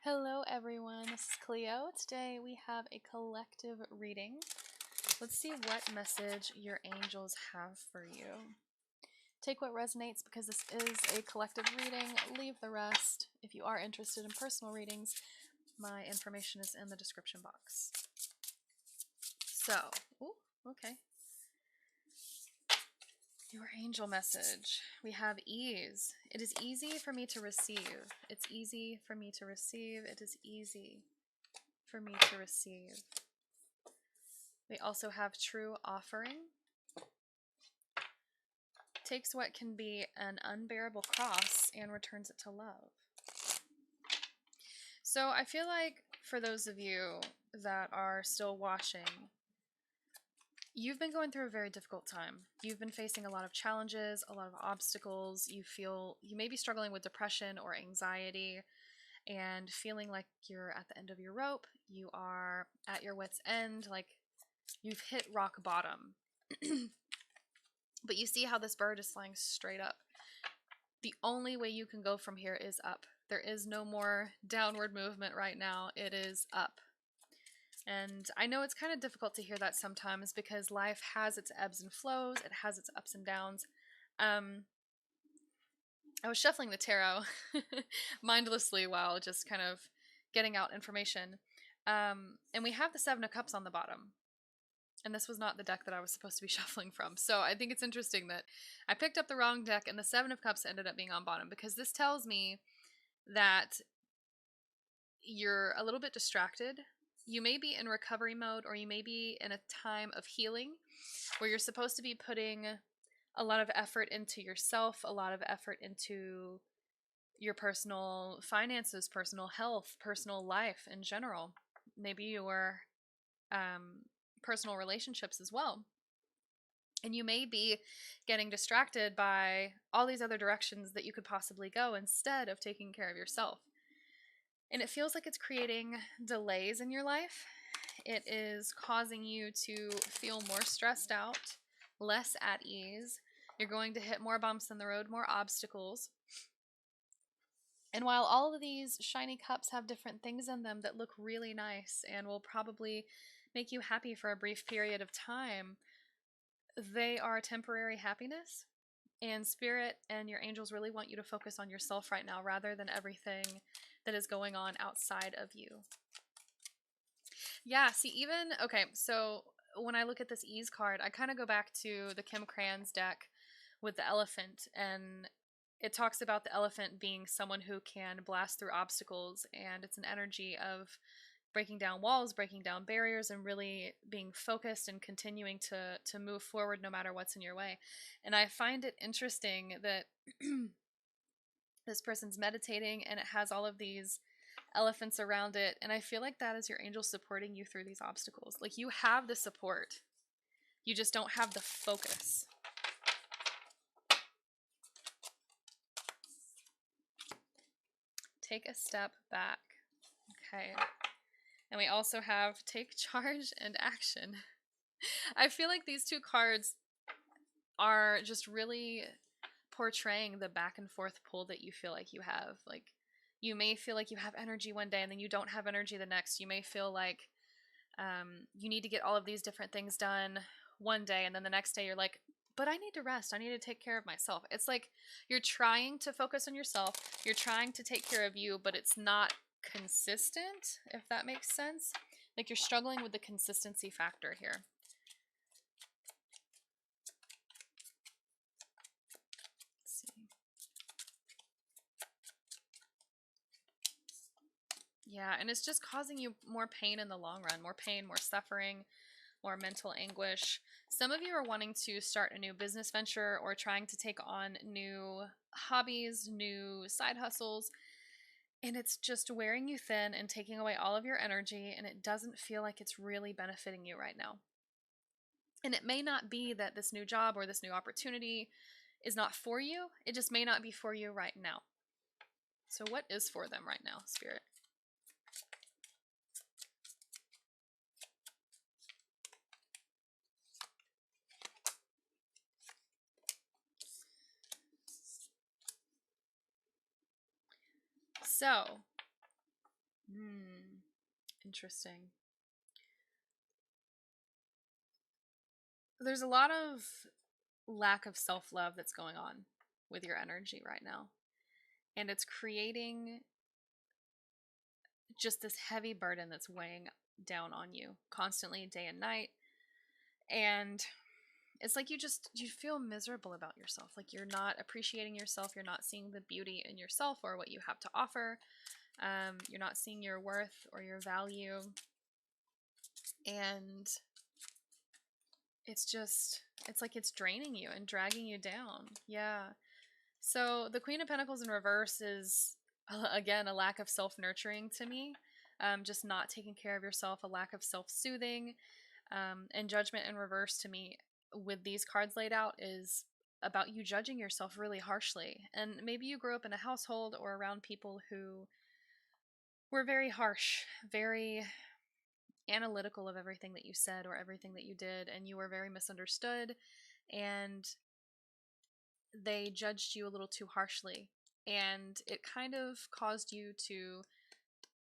Hello everyone, this is Cleo. Today we have a collective reading. Let's see what message your angels have for you. Take what resonates because this is a collective reading. Leave the rest. If you are interested in personal readings, my information is in the description box. So, okay. Your angel message. We have ease. It is easy for me to receive. It's easy for me to receive. It is easy for me to receive. We also have true offering. Takes what can be an unbearable cross and returns it to love. So I feel like for those of you that are still watching, you've been going through a very difficult time. You've been facing a lot of challenges, a lot of obstacles. You may be struggling with depression or anxiety and feeling like you're at the end of your rope. You are at your wit's end, like you've hit rock bottom. But you see how this bird is flying straight up. The only way you can go from here is up. There is no more downward movement right now. It is up. And I know it's kind of difficult to hear that sometimes because life has its ebbs and flows. It has its ups and downs. I was shuffling the tarot mindlessly while just kind of getting out information. And we have the Seven of Cups on the bottom. And this was not the deck that I was supposed to be shuffling from. So I think it's interesting that I picked up the wrong deck and the Seven of Cups ended up being on bottom because this tells me that you're a little bit distracted. You may be in recovery mode or you may be in a time of healing where you're supposed to be putting a lot of effort into yourself, a lot of effort into your personal finances, personal health, personal life in general. Maybe your personal relationships as well. And you may be getting distracted by all these other directions that you could possibly go instead of taking care of yourself. And it feels like it's creating delays in your life. It is causing you to feel more stressed out, less at ease. You're going to hit more bumps in the road, more obstacles. And while all of these shiny cups have different things in them that look really nice and will probably make you happy for a brief period of time, they are temporary happiness. And Spirit and your angels really want you to focus on yourself right now rather than everything that is going on outside of you. Yeah, see, okay, so when I look at this ease card, I kind of go back to the Kim Cran's deck with the elephant, and it talks about the elephant being someone who can blast through obstacles, and it's an energy of breaking down walls, breaking down barriers, and really being focused and continuing to move forward no matter what's in your way. And I find it interesting that this person's meditating and it has all of these elephants around it, and I feel like that is your angel supporting you through these obstacles. Like, you have the support, you just don't have the focus. Take a step back. Okay. And we also have take charge and action. I feel like these two cards are just really portraying the back and forth pull that you feel like you have. Like, you may feel like you have energy one day and then you don't have energy the next. You may feel like you need to get all of these different things done one day, and then the next day you're like, but I need to rest. I need to take care of myself. It's like you're trying to focus on yourself. You're trying to take care of you, but it's not consistent, if that makes sense. Like, you're struggling with the consistency factor here. Let's see. Yeah, and it's just causing you more pain in the long run. More pain, more suffering, more mental anguish. Some of you are wanting to start a new business venture or trying to take on new hobbies, new side hustles. And it's just wearing you thin and taking away all of your energy, and it doesn't feel like it's really benefiting you right now. And it may not be that this new job or this new opportunity is not for you. It just may not be for you right now. So what is for them right now, Spirit? So Interesting. There's a lot of lack of self-love that's going on with your energy right now. And it's creating just this heavy burden that's weighing down on you constantly, day and night. And it's like you feel miserable about yourself. Like you're not appreciating yourself. You're not seeing the beauty in yourself or what you have to offer. You're not seeing your worth or your value. And it's like it's draining you and dragging you down. Yeah. So the Queen of Pentacles in reverse is, again, a lack of self-nurturing to me. Just not taking care of yourself, a lack of self-soothing. And Judgment in reverse to me with these cards laid out is about you judging yourself really harshly. And maybe you grew up in a household or around people who were very harsh, very analytical of everything that you said or everything that you did, and you were very misunderstood, and they judged you a little too harshly, and it kind of caused you to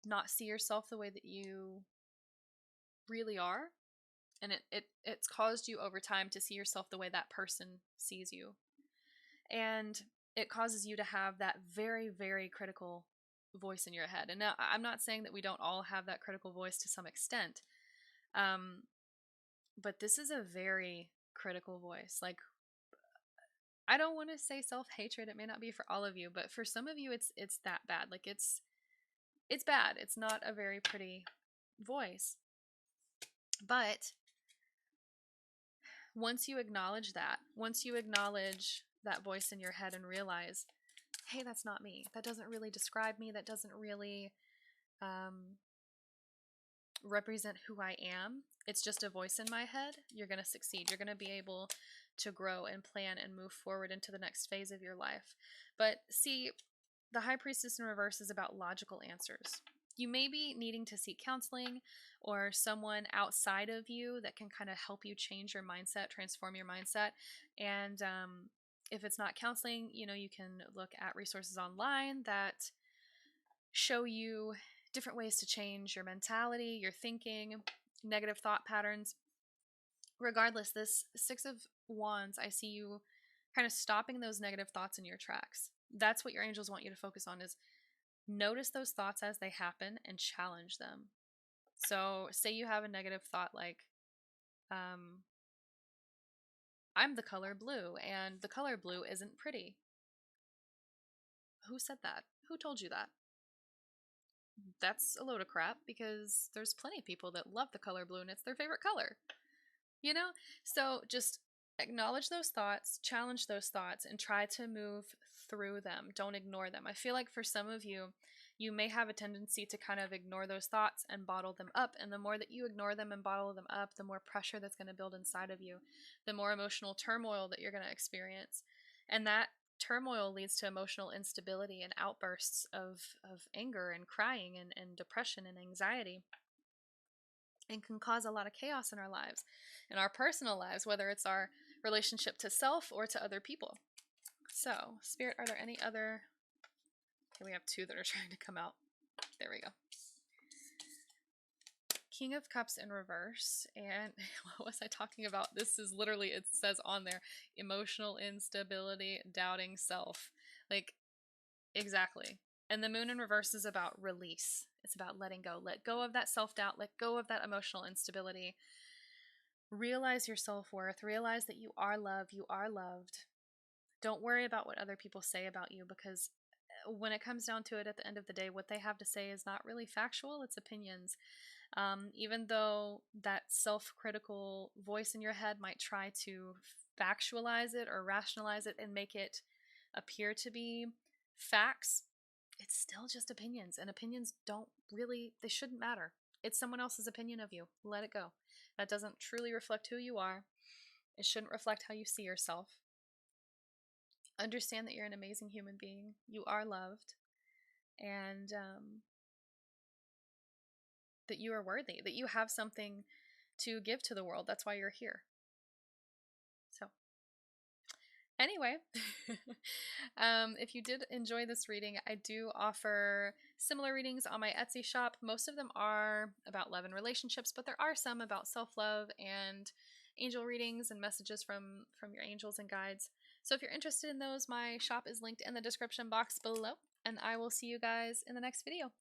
not see yourself the way that you really are, and it's caused you over time to see yourself the way that person sees you, and it causes you to have that very, very critical voice in your head. And now I'm not saying that we don't all have that critical voice to some extent, but this is a very critical voice. Like, I don't want to say self-hatred. It may not be for all of you, but for some of you, it's that bad. Like it's bad. It's not a very pretty voice. But once you acknowledge that voice in your head and realize, hey, that's not me. That doesn't really describe me. That doesn't really represent who I am. It's just a voice in my head. You're going to succeed. You're going to be able to grow and plan and move forward into the next phase of your life. But see, the High Priestess in reverse is about logical answers. You may be needing to seek counseling or someone outside of you that can kind of help you change your mindset, transform your mindset. And if it's not counseling, you know, you can look at resources online that show you different ways to change your mentality, your thinking, negative thought patterns. Regardless, this Six of Wands, I see you kind of stopping those negative thoughts in your tracks. That's what your angels want you to focus on, is notice those thoughts as they happen and challenge them. So say you have a negative thought like, I'm the color blue and the color blue isn't pretty. Who said that? Who told you that? That's a load of crap, because there's plenty of people that love the color blue and it's their favorite color. You know? So just acknowledge those thoughts, challenge those thoughts, and try to move through them. Don't ignore them. I feel like for some of you, you may have a tendency to kind of ignore those thoughts and bottle them up. And the more that you ignore them and bottle them up, the more pressure that's going to build inside of you, the more emotional turmoil that you're going to experience. And that turmoil leads to emotional instability and outbursts of anger and crying and depression and anxiety, and can cause a lot of chaos in our lives, in our personal lives, whether it's our relationship to self or to other people. So, Spirit, are there any other... Okay, we have two that are trying to come out. There we go. King of Cups in reverse. And what was I talking about? This is literally, it says on there, emotional instability, doubting self. Like, exactly. And the Moon in reverse is about release. It's about letting go. Let go of that self-doubt. Let go of that emotional instability. Realize your self-worth. Realize that you are loved. You are loved. Don't worry about what other people say about you, because when it comes down to it, at the end of the day, what they have to say is not really factual. It's opinions. Even though that self-critical voice in your head might try to factualize it or rationalize it and make it appear to be facts, it's still just opinions, and opinions they shouldn't matter. It's someone else's opinion of you. Let it go. That doesn't truly reflect who you are. It shouldn't reflect how you see yourself. Understand that you're an amazing human being. You are loved, and that you are worthy, that you have something to give to the world. That's why you're here. So, Anyway, if you did enjoy this reading, I do offer similar readings on my Etsy shop. Most of them are about love and relationships, but there are some about self-love and angel readings and messages from your angels and guides. So if you're interested in those, my shop is linked in the description box below, and I will see you guys in the next video.